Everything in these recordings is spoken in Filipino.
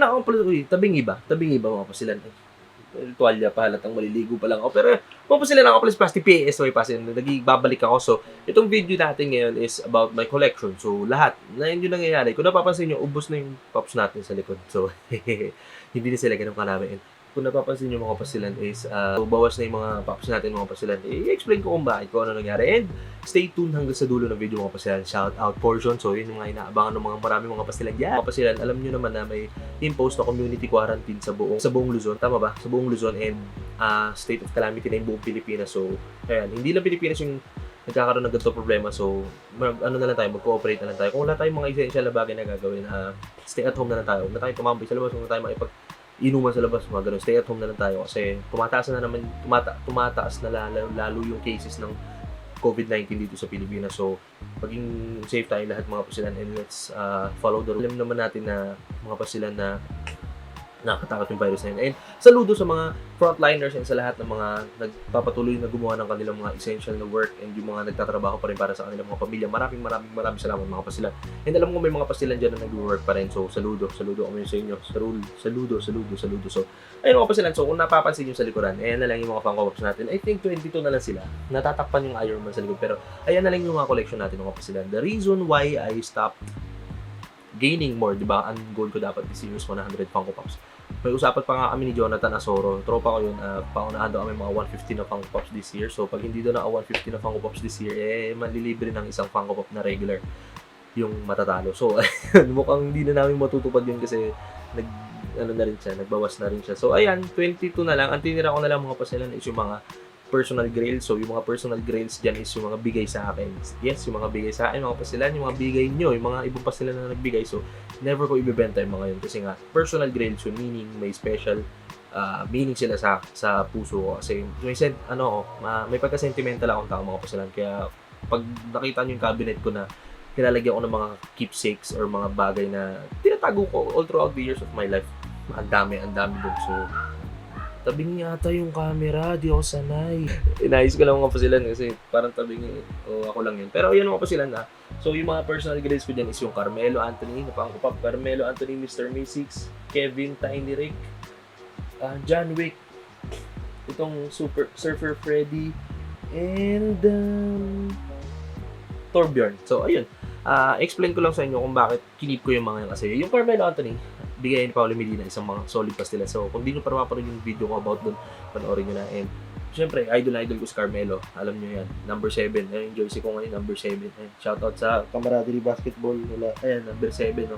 na ako pala, tabing iba mga pasilan. Tuwalya pa, halatang maliligo pa lang ako. Pero mga pasilan ako pala plastic PSY pasin, nagbabalik ako. So, itong video natin ngayon is about my collection. So, lahat na yun yung nangyayari. Kung napapansin nyo, ubos na yung pops natin sa likod. So, hindi na sila ganun karami. Kung napapansin nyo mga pasilan is bawas na yung mga pops natin mga pasilan. I-explain ko kung bakit, kung ano nangyari. And stay tuned hanggang sa dulo ng video mga pasilan. Shout out portion. So yun yung mga inaabangan ng mga marami mga pasilan. Yeah. Mga pasilan, alam nyo naman na may imposed na community quarantine sa buong Luzon. Tama ba? Sa buong Luzon and state of calamity na yung buong Pilipinas. So ayan, hindi lang Pilipinas yung nagkakaroon ng ganito problema. So ano na lang tayo, mag-cooperate na lang tayo. Kung wala tayong mga essential na bagay na gagawin, stay at home na lang tayo. Huwag na tayo tumambay sa labas, huwag na tayo inuman sa labas, mga ganun. Stay at home na lang tayo kasi tumataas na lalo yung cases ng COVID-19 dito sa Pilipinas. So, maging safe tayo lahat mga pasilan and let's follow the rule. Alam naman natin na mga pasilan na nakakatakot yung virus na yun. And saludo sa mga frontliners and sa lahat ng mga nagpapatuloy na gumawa ng kanilang mga essential na work and yung mga nagtatrabaho pa rin para sa kanilang mga pamilya. Maraming salamat mga pasilan. And alam ko may mga pasilan dyan na nag-work pa rin. So, saludo kami sa inyo. Saludo. So, ayun mga pasilan. So, kung napapansin nyo sa likuran, ayan na lang yung mga Funko Pops natin. I think 22 na lang sila. Natatakpan yung Iron Man sa likod. Pero, ayan na lang yung mga collection natin mga pasilan. The reason why I stopped gaining more, di ba? Ang goal ko dapat is use 100 Funko Pops. May usapan pa nga kami ni Jonathan Asoro. Tropa ko yun. Paunahan daw kami mga 150 na Funko Pops this year. So, pag hindi daw na 150 na Funko Pops this year, malilibre ng isang Funko Pop na regular yung matatalo. So, mukhang hindi na namin matutupad yun kasi nagbawas na rin siya. So, ayan, 22 na lang. Ang tinira ko na lang mga pasilan is yung mga personal grails. So, yung mga personal grails dyan is yung mga bigay sa akin. Yes, yung mga bigay sa akin, mga pasilan, yung mga bigay nyo, yung mga ibang pasilan na nagbigay. So, never ko ibibenta yung mga yun. Kasi nga, personal grails yun, meaning may special meaning sila sa puso ko. Kasi may pagka-sentimental akong tao mga pasilan. Kaya, pag nakita nyo yung cabinet ko na nilalagyan ko ng mga keepsakes or mga bagay na tinatago ko all throughout the years of my life. Ang dami dun. So, tabing yata yung camera, di ako sanay. Inayos ko lang mga pasilan kasi parang tabing ako lang yun. Pero yun mga pasilan na. So yung mga personal grades ko dyan is yung Carmelo Anthony, Funko Pop, Carmelo Anthony, Mr. Meeseeks, Kevin, Tiny Rick, John Wick, itong Surfer Freddy, and Torbjorn. So ayun, explain ko lang sa inyo kung bakit kinip ko yung mga yun. Kasi yung Carmelo Anthony, bigay ni Paolo Medina, isang mga solid pastila. So, kung di nyo pa napapanood yung video ko about dun, panoorin nyo na. And, syempre, idol ko si Carmelo. Alam nyo yan. Number 7. Ayan yung jersey ko ngayon, number 7. Ayan, shoutout sa camaraderie basketball nila. Ayan, number 7, no?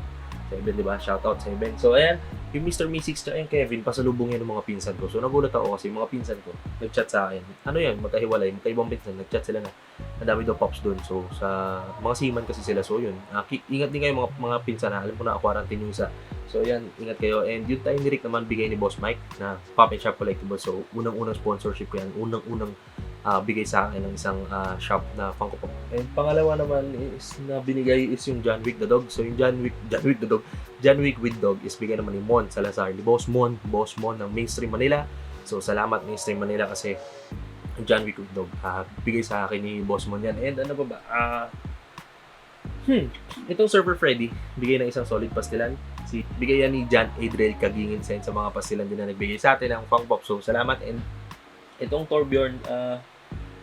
7, di ba? Shoutout 7. So, ayan, yung Mr. Meeseeks tsaka yung Kevin, pasalubong yan ng mga pinsan ko. So, nagulat ako kasi yung mga pinsan ko, nag-chat sa akin. Ano yan? Magkahiwalay. Magkaibang pinsan. Nag-chat sila na. Ang dami daw pops doon. So, sa mga seaman kasi sila. So, yun. Ingat din kayo mga pinsan na. Alam ko na, quarantine yung isa. So, yan. Ingat kayo. And yung Tiny Rick naman, bigay ni Boss Mike na Pop and Shop Collectible. So, unang-unang sponsorship ko yan. Unang-unang bigay sa akin ng isang shop na Funko Pop. And pangalawa naman is na binigay is yung John Wick the Dog. So, yung John Wick with Dog is bigay naman ni Mon Salazar. Ni Boss Mon ng Mainstream Manila. So, salamat Mainstream Manila kasi John Wick with Dog. Bigay sa akin ni Boss Mon yan. And ano ba? Itong Surfer Freddy, bigay ng isang solid pastilan. Bigay yan ni John Adriel Kagingin sa mga pastilan din na nagbigay sa atin ng Funko Pop. So, salamat. And itong Torbjorn,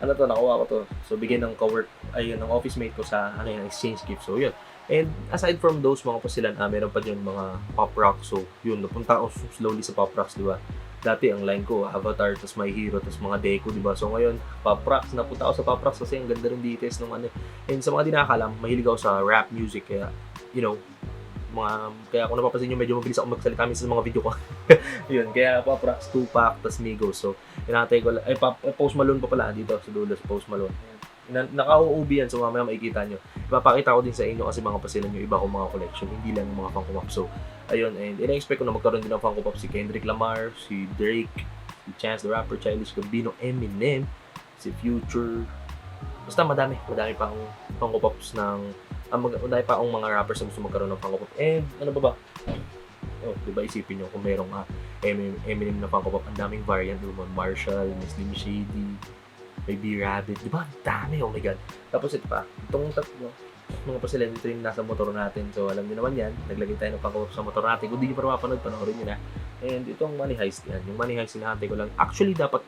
nakuha ko to. So, bigay ng ng office mate ko sa exchange gift. So, yun. And aside from those mga pastilan, meron pa dyan mga Pop Rocks. So, yun, napunta ako slowly sa Pop Rocks, di ba? Dati ang line ko, Avatar, tas My Hero, tas mga Deco, di ba? So, ngayon, Pop Rocks. Napunta ako sa Pop Rocks kasi ang ganda rin details ng And sa mga di nakakalam, mahilig ako sa rap music. Kaya, kaya kung napapansin nyo, medyo mabilis ako magsalita sa mga video ko. Yun, kaya Pop Rocks, Tupac, tas Migos. So, inatay ko lang. Post Malone pa pala dito sa dulo sa Post Malone. Naka-OOB yan, so mamaya makikita nyo. Ipapakita ko din sa inyo kasi mga pasilan nyo, iba kong mga collection, hindi lang yung mga Funko Pop. So, ayun, and ina-expect ko na magkaroon din ng Funko Pop si Kendrick Lamar, si Drake, si Chance the Rapper, Childish Gambino, Eminem, si Future. Basta madami pa akong Funko Pops madami pa akong mga rappers na gusto magkaroon ng Funko Pop. And ano ba? Diba isipin nyo kung merong Eminem na Funko Pop, ang daming variant naman. Marshall, Miss Slim Shady, may B-Rabbit, diba? Ang dami, oh my god. Tapos ito pa, itong tatlo, mga pasilan, ito yung nasa motor natin. So, alam niyo naman yan. Naglagay tayo ng pangkawap sa motor natin. Kung di niyo pa mapanood, panoorin niyo na. And itong money heist yan. Yung money heist, hinahantay ko lang. Actually, dapat,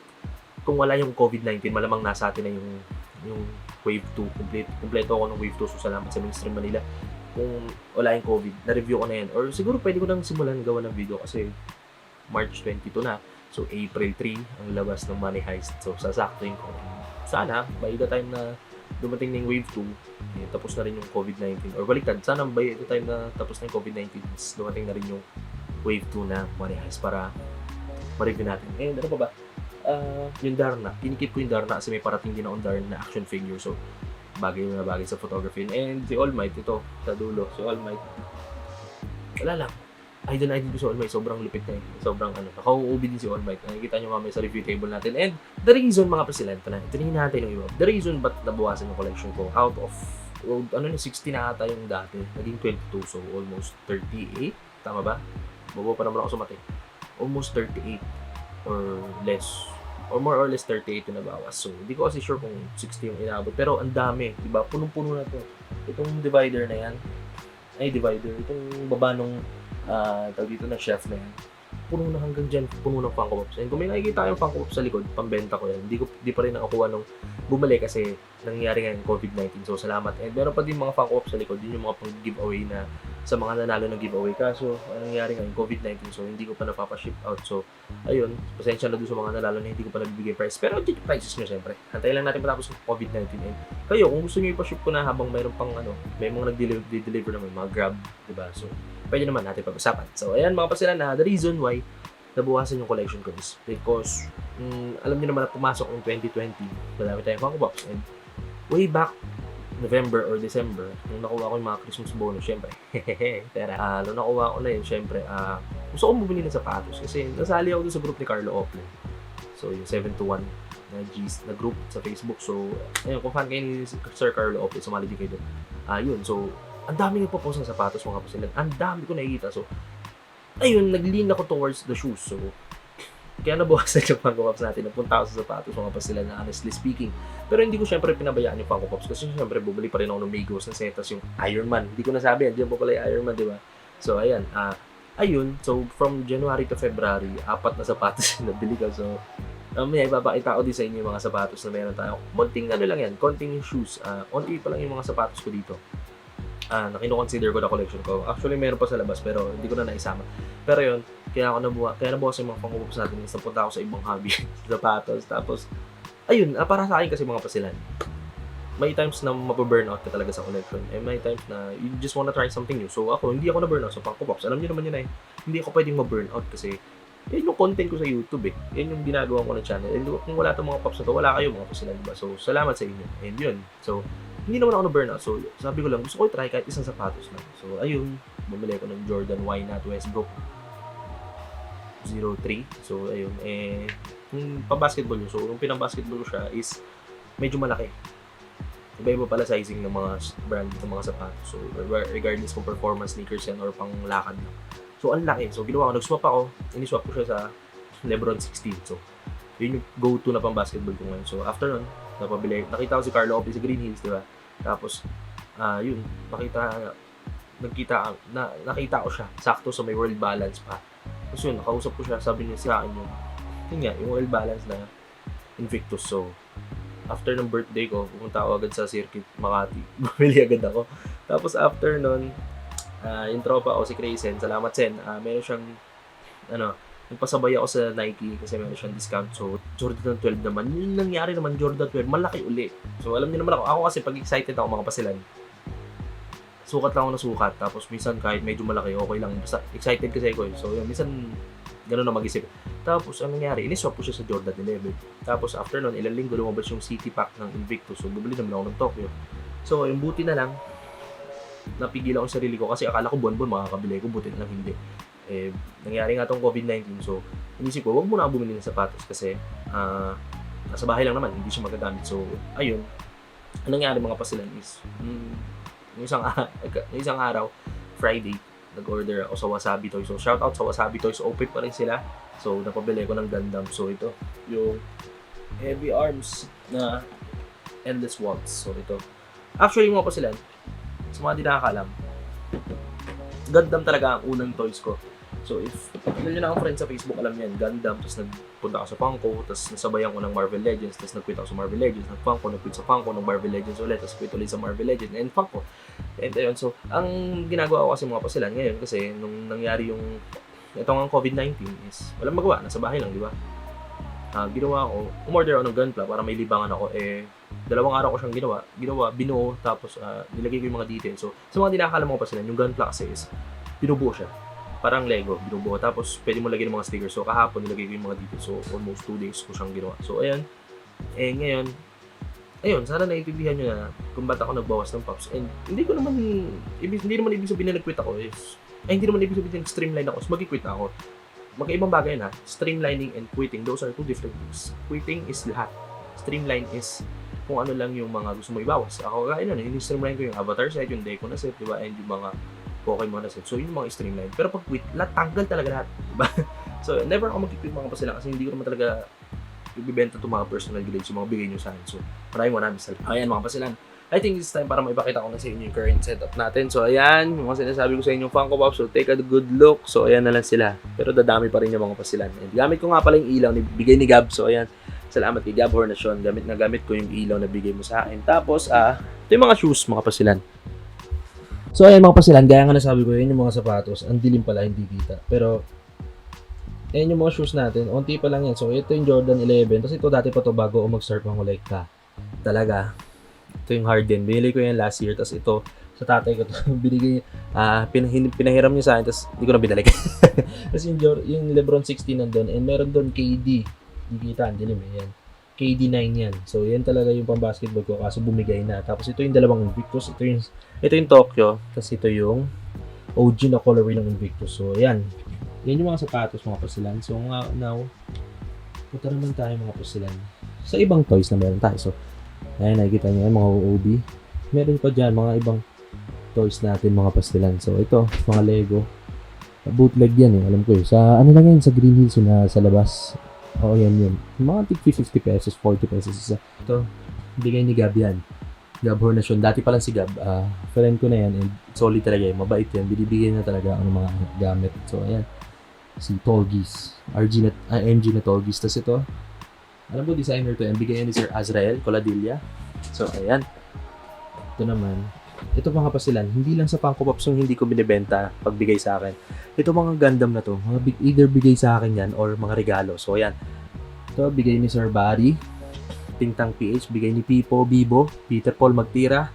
kung wala yung COVID-19, malamang nasa atin na yung wave 2. Kompleto ako ng wave 2. So, salamat sa Mainstream Manila. Kung wala yung COVID, na-review ko na yan. Or siguro pwede ko nang simulan gawa ng video kasi March 22 na. So, April 3 ang labas ng money heist. So, sasaktuin ko. Sana, by the time na dumating na yung wave 2, tapos na rin yung COVID-19. Or baliktad, sana by the time na tapos na yung COVID-19, dumating na rin yung wave 2 na money heist para ma-review natin. And ano pa ba? Yung Darna. Kinikip ko yung Darna kasi may parating din akong Darna action figure. So, bagay na bagay sa photography. And si All Might, ito, sa dulo. Si All Might. Wala lang. Idol na idol ko si All Might. Sobrang lupit na eh. Sobrang nakauubi din si All Might. Nakikita nyo mamaya sa review table natin. And the reason, mga pasilan, ito na. Ito natin yung iba. The reason ba't nabawasan yung collection ko, out of, 60 na ata yung dati. Naging 22. So, almost 38. Tama ba? Babo pa naman ako sa mati. Almost 38 or less. Or more or less 38 yung nabawas. So, hindi ko kasi sure kung 60 yung inabot. Pero ang dami. Diba? Punong-puno na to. Itong divider na yan. Ay, divider. Itong baba nung tawag dito na chef na yan. Puno na hanggang dyan. Puno ng Funko Pops. And kung may nakikita kayong Funko Pops sa likod, pambenta ko yan. Di pa rin nakakuha nung bumalik kasi nangyari nga yung COVID-19. So, salamat. And meron pa din mga Funko Pops sa likod. Yun yung mga pang-giveaway na sa mga nanalo ng giveaway. Kaso, nangyari nga yung COVID-19. So, hindi ko pa napapa-ship out. So, ayun. Pasensya na doon sa mga nanalo na hindi ko pa nagbibigay price. Pero, dito prices nyo siyempre. Hantayin lang natin matapos ng COVID-19. And kayo, kung gusto nyo ipa-ship ko na habang mayroon pang may mga nag-deliver naman, mga Grab, diba? So, pwede naman natin pag-usapan. So, ayan mga pasilan na the reason why nabuwasan yung collection ko is because alam niyo naman na pumasok ng 2020, madami tayong Funko Pops. And way back November or December, nung nakuha ko yung mga Christmas bonus, syempre. Pero, nung nakuha ko na yun, syempre, gusto kong bumili ng sapatos kasi nasali ako dun sa group ni Carlo Ople. So, yung 721 na group sa Facebook. So, ayun, kung fan kayo ni Sir Carlo Ople, sumali din kayo dun. Yun, so, ang dami nagpo-post ng sapatos mga pasilan. Ang dami ko nakikita. So, ayun, nag-lean ako towards the shoes. So, kaya nabawasan yung Funko Pops natin. Napunta ako sa sapatos mga pasilan na honestly speaking. Pero hindi ko syempre pinabayaan yung Funko Pops kasi syempre bumili pa rin ako ng Migos na setas yung Iron Man. Hindi ko nasabi, andiyan po pala yung Iron Man, di ba? So, ayan. Ayun, so from January to February, 4 na sapatos yung nabili ko. So, may ipapakita ko din sa inyo yung mga sapatos na meron tayo. Konting lang yan, konting shoes. Konti pa lang yung mga sapatos ko dito. Na kino-consider ko na collection ko. Actually, meron pa sa labas pero hindi ko na naisama. Pero yun, kaya nabuha yung mga Funko Pops natin. Napunta ako sa ibang hobby, sapatos. Tapos, ayun, para sa akin kasi mga pasilan. May times na mapaburnout ka talaga sa collection. And may times na you just wanna try something new. So ako, hindi ako na-burnout sa Funko Pops. Alam niyo naman yun hindi ako pwedeng ma-burnout kasi yan yung content ko sa YouTube eh. Yan yung ginagawa ko na channel. And kung wala itong mga pops na to, wala kayo mga pasilan, diba? So, salamat sa inyo. And yun. So, hindi naman ako na-burnout. So, sabi ko lang, gusto ko i-try kahit isang sapatos lang. So, ayun, bumili ko ng Jordan Y Not Westbrook 03. So, ayun, yung pa-basketball yun. So, yung pinang-basketball ko siya is medyo malaki. Iba-iba pala sizing ng mga brand ng mga sapatos. So, regardless kung performance sneakers yan or pang lakad lang. So, ang laki. So, ginawa ko, nag-swap ako. Ini-swap ko siya sa Lebron 16. So, yun yung go-to na pang-basketball ko ngayon. So, after nun, nakita ko si Carlo Ople sa Green Hills, di ba? Tapos, yun, nakita ko siya, sakto sa may World Balance pa. Tapos yun, nakausap ko siya, sabi niya sa akin yung World Balance na Invictus. So, after ng birthday ko, pumunta ako agad sa Circuit Makati. Bumili agad ako. Tapos after nun, yung tropa ko, si Graysen, salamat Sen, meron siyang, nagpasabay ako sa Nike kasi meron siyang discount. So, Jordan 12 naman. Yung nangyari naman, Jordan 12, malaki uli. So, alam niyo naman ako kasi pag excited ako mga pasilan, sukat lang ako na sukat. Tapos, minsan kahit medyo malaki, okay lang. Basta excited kasi ako. So, yun, minsan, gano'n na mag-isip. Tapos, ang nangyari, iniswap ko siya sa Jordan 11. Tapos, after nun, ilang linggo lumabas yung City Pack ng Invictus. So, bumili naman ako ng Tokyo. So, yung buti na lang, napigil ako sa sarili ko kasi akala ko buwan-buwan makakabili ko, buti na lang hindi. Nangyari nga tong COVID-19, so inisip ko, wag muna ako bumili ng sapatos kasi nasa bahay lang naman, hindi siya magagamit. So, ayun, ang nangyari mga pasilan is yung isang araw, Friday, nag-order ako sa Wasabi Toys. So, shout out sa Wasabi Toys, open pa rin sila. So, napabili ko ng Gundam. So, ito, yung Heavy Arms na Endless Waltz. So, ito. Actually, mga pasilan, sa mga di nakakalam, Gundam talaga ang unang toys ko. So if yun na akong friend sa Facebook, alam niyan, Gundam, tapos nagpunta ako sa Funko, tapos nasabayan ko ng Marvel Legends, tapos nag-quit ako sa Marvel Legends, nag-quit sa Funko, ng Marvel Legends ulit, tapos quit ulit sa Marvel Legends, and Funko. And ayun, so ang ginagawa ko kasi mga pasilan ngayon, kasi nung nangyari yung itong COVID-19 is walang magawa, nasa bahay lang, di ba? Ginawa ko, umorder ako ng Gunpla para may libangan ako. Dalawang araw ko siyang ginawa, binuo, tapos nilagay ko yung mga details. So, sa mga di nakakalam mo pa sila, yung Gunpla kasi is, binubuo siya. Parang Lego, binubuo. Tapos, pwede mo lagyan ng mga stickers. So, kahapon, nilagay ko yung mga details. So, almost 2 days ko siyang ginawa. So, ayan. Ngayon, sana naiintindihan nyo na kung ba't ako nagbawas ng pops. And, hindi naman ibig sabihin na nag-quit ako is, hindi naman ibig sabihin na streamline ako. So, mag-quit ako. Magkaibang bagay na, streamlining and quitting, those are two different things. Quitting is lahat. Streamline is kung ano lang yung mga gusto mo ibawas. Ako, ini-streamline ko yung avatar set, yung deco na set, diba? And yung mga Pokemon na set. So, yun yung mga streamline. Pero pag quit, tanggal talaga lahat. Diba? So, never ako mag-quit mga pasila kasi hindi ko naman talaga ibibenta itong mga personal grades, yung mga bigay nyo sa akin. So, maraming salamat. Ayan mga pasilan. I think it's time para maipakita ko na sa inyo yung current setup natin. So, ayan, yung mga sinasabi ko sa inyo Funko Pop. So, take a good look. So, ayan na lang sila. Pero dadami pa rin yung mga pasilan. And gamit ko nga pala yung ilaw, bigay ni Gab. So, ayan, salamat kay Gab Hornation. Gamit ko yung ilaw na bigay mo sa akin. Tapos, ito yung mga shoes, mga pasilan. So, ayan mga pasilan, gaya nga nasabi ko, yun yung mga sapatos. Ang dilim pala, hindi kita. Pero, ayan yung mga shoes natin. Unti pa lang yan. So, ito yung Jordan 11. Tapos ito dati pa to bago ako mag-start mangolekta. Talaga. Ito yung Harden. Binili ko yan last year. Tapos ito, sa tatay ko to, binigay, pinahiram niya sa akin. Tapos, hindi ko na binalik. Tapos yung Lebron 16 nandun. And meron doon KD. Hindi kita, ang dilim eh. Yan. KD9 yan. So, yan talaga yung pang-basketball ko. Kaso bumigay na. Tapos, ito yung dalawang Invictus. Ito yung Tokyo. Tapos, ito yung OG na colorway ng Invictus. So, yan. Yan yung mga sapatos, mga pasilan. So, now, punta naman tayo mga pasilan sa ibang toys na meron tayo. So, ayan, nakikita nyo yan, mga OOB. Meron pa dyan, mga ibang toys natin, mga pasilan. So, ito, mga Lego. Bootleg yan eh, alam ko eh. Sa, ano lang yan, sa Green Hills na sa labas. Oo, yan. Mga tig 50 pesos, 40 pesos isa. Ito, bigay ni Gab yan. Gab Hornation. Dati pa lang si Gab. Friend ko na yan. And solid talaga yan. Mabait yan. Binibigay na talaga ang mga gamit. So, ayan. Si Tolgis. MG na Tolgis. Tapos ito, alam mo, designer to yan. Bigay yan ni Sir Azrael Coladilla. So, ayan. Ito naman. Ito mga pasilan. Hindi lang sa Funko Pops yung hindi ko binibenta pagbigay sa akin. Ito mga Gundam na to. Either bigay sa akin yan or mga regalo. So, ayan. Ito, bigay ni Sir Barry. Tintang PH. Bigay ni Pipo, Bibo, Peter Paul Magtira.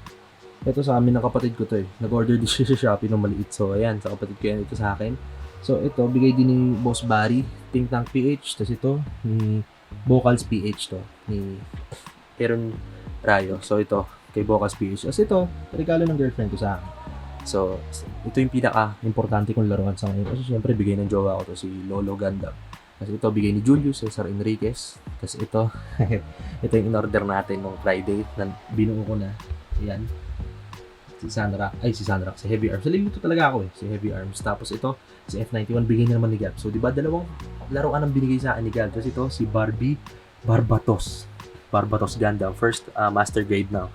Ito sa amin ng kapatid ko to eh. Nag-order din siya sa Shopee ng maliit. So, ayan. Sa kapatid ko yan. Ito sa akin. So, ito, bigay din ni Boss Barry, Think Tank PH. Tapos ito, ni Vocals PH to. Ni Aaron Rayo. So, ito, kay Vocals PH. Tapos ito, regalo ng girlfriend ko sa akin. So, ito yung pinaka-importante kong laruan sa ngayon. Kasi syempre, bigay ng jowa ko to, si Lolo Gundam. Tapos ito, bigay ni Julius, Cesar Enriquez. Tapos ito, ito yung in-order natin nung Friday. Binuo ko na. Ayan. Si Sandra, si Heavy Arms. Salilito talaga ako eh, si Heavy Arms. Tapos ito, si F91, bigay niya naman ni Gab. So, di ba, dalawang laruan ang binigay sa akin ni Gab. Tapos ito, si Barbie Barbatos Gundam. First master grade now.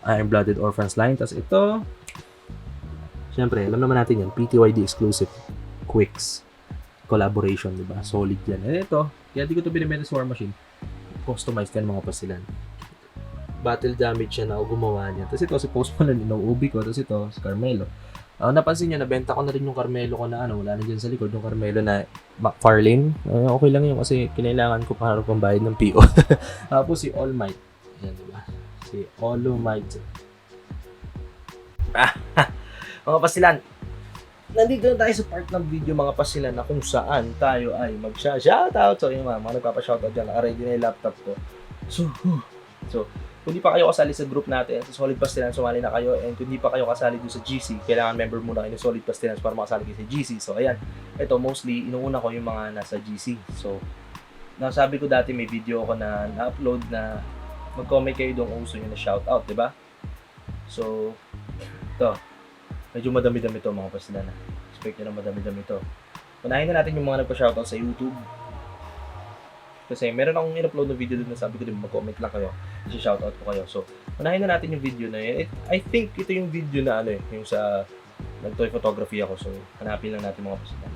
Iron-Blooded Orphans line. Tapos ito, syempre, alam naman natin yan, PTYD exclusive Quicks collaboration, di ba? Solid yan. And ito, kaya di ko ito binibenta sa War Machine. Customized yan mga pasilan. Battle damage siya na gumawa niya. Tapos ito, si Post Malone, inuubi ko. Tapos ito, si Carmelo. Napansin nyo, nabenta ko na rin yung Carmelo ko na wala na dyan sa likod. Yung Carmelo na McFarlane. Okay lang yun kasi kinailangan ko para pang bayad ng PO. Tapos si All Might. Ayan, diba? Si All Might. Mga pasilan. Nandito na tayo sa part ng video mga pasilan na kung saan tayo ay mag-shoutout. So yun mga nagpapa-shoutout dyan. Naka-ready na yung laptop ko. So, kung di pa kayo kasali sa group natin, sa Solid Pastilan, sumali na kayo. And kung di pa kayo kasali doon sa GC, kailangan member muna kayo ng Solid Pastilan para makasali kayo sa GC. So, ayan. Ito, mostly, inuuna ko yung mga nasa GC. So, nasabi ko dati may video ako na na-upload na mag-comment kayo doon kung gusto nyo na shoutout, di ba? So, ito. Medyo madami-dami ito mga pastilan. Expect nyo na madami-dami ito. Unahin na natin yung mga nagpa-shoutout sa YouTube. Kasi meron akong in-upload na video doon na sabi ko din mag-comment lang kayo. I-shoutout ko kayo. So, unahin na natin yung video na yun. I think ito yung video na yung sa nag-toy photography ako. So, hanapin lang natin mga pasilan.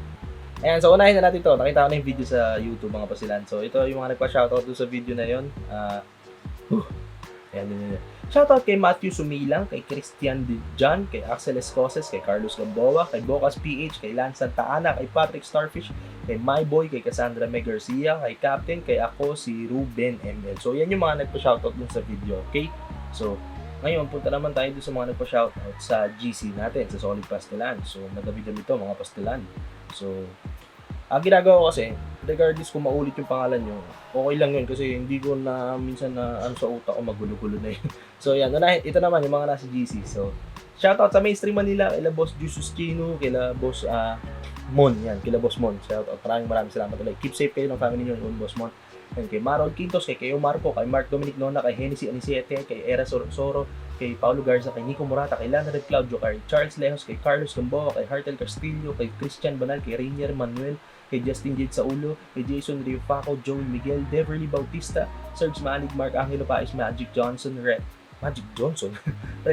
Ayan, so unahin na natin to. Nakita ko na yung video sa YouTube mga pasilan. So, ito yung mga nagpa-shoutout doon sa video na yun. Ayan. Shoutout kay Matthew Sumilang, kay Christian Dijan, kay Axel Escoses, kay Carlos Gamboa, kay Bocas PH, kay Lance Santa Ana, kay Patrick Starfish, kay Myboy, kay Cassandra May Garcia, kay Captain, kay ako, si Ruben ML. So, yan yung mga nagpa-shoutout dun sa video, okay? So, ngayon, punta naman tayo dun sa mga nagpa-shoutout sa GC natin, sa Solid Pastelan. So, madami-dami to, mga pastelan. So, ang ginagawa ko kasi, regardless kung maulit yung pangalan nyo, okay lang yun kasi hindi ko na minsan na sa utak ko magulo-gulo na yun. So yan, ito naman yung mga nasa GC. So, shoutout sa Mainstream Manila, kila Boss Jesus Chino, kila Boss Mon, yan, kila Boss Mon. Shoutout, maraming salamat ulit. Keep safe kayo ng family nyo, Boss Mon. And kay Marol Quintos, kay Keo Marco, kay Mark Dominic Nona, kay Hennessy Anisete, kay Era Soro, kay Paulo Garza, kay Nico Morata, kay Lana Red Claudio, kay Charles Lejos, kay Carlos Gamboa, kay Hartel Castillo, kay Christian Banal, kay Rainier Manuel, kay Justin Jade Saulo, kay Jason Riofaco, Joel Miguel, Deverly Bautista, Serge Malig, Mark Angelo Paes, Magic Johnson, Red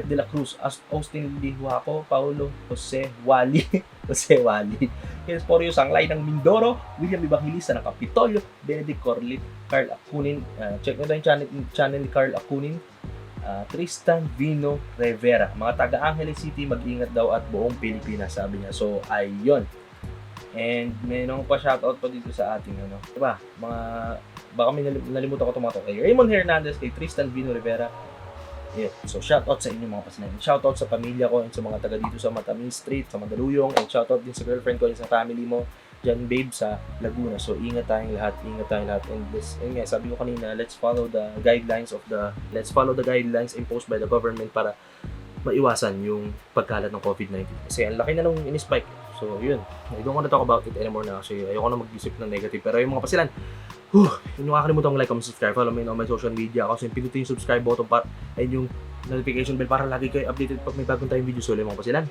de la Cruz, Austin Lihuaco, Paulo Jose Wali, kay Sporio Sanglay ng Mindoro, William Evangelista ng Kapitolyo, Benedict Corlit, Carl Acunin, check nyo yung channel ni Carl Acunin, Tristan Vino Rivera, mga taga Angeles City, mag-ingat daw at buong Pilipinas, sabi niya. So, ayun. And may nang pa-shoutout pa dito sa ating diba? Baka may nalimutan ko tumato kay Raymond Hernandez, kay Tristan Vino Rivera. Yeah. So shoutout sa inyo mga pasilan. Shoutout sa pamilya ko and sa mga taga dito sa Matamis Street, sa Mandaluyong, and shoutout din sa girlfriend ko and sa family mo dyan, babe, sa Laguna. So ingat tayong lahat. And this, yun nga, sabi ko kanina, let's follow the guidelines imposed by the government para maiwasan yung pagkalat ng COVID-19. Kasi ang laki na nung in-spike. So, yun. I don't want to talk about it anymore na kasi ayoko na mag-isip ng negative. Pero yung mga pasilan, yung nakakalimutan ko like, comment, subscribe. Follow me on my social media. Kasi pinutin yung subscribe button and yung notification bell para lagi kayo updated pag may bagong tayong video. So, yung mga pasilan.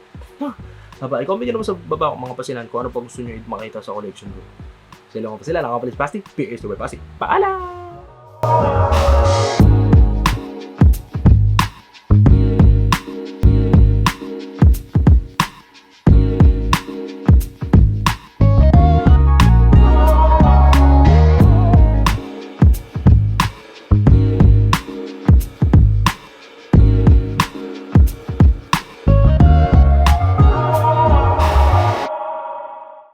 I-comment nyo naman sa baba mga pasilan kung ano pa gusto nyo makita sa collection ko. So, yung mga pasilan, ako palis Plastic, PS2 by Plastic. Paalam!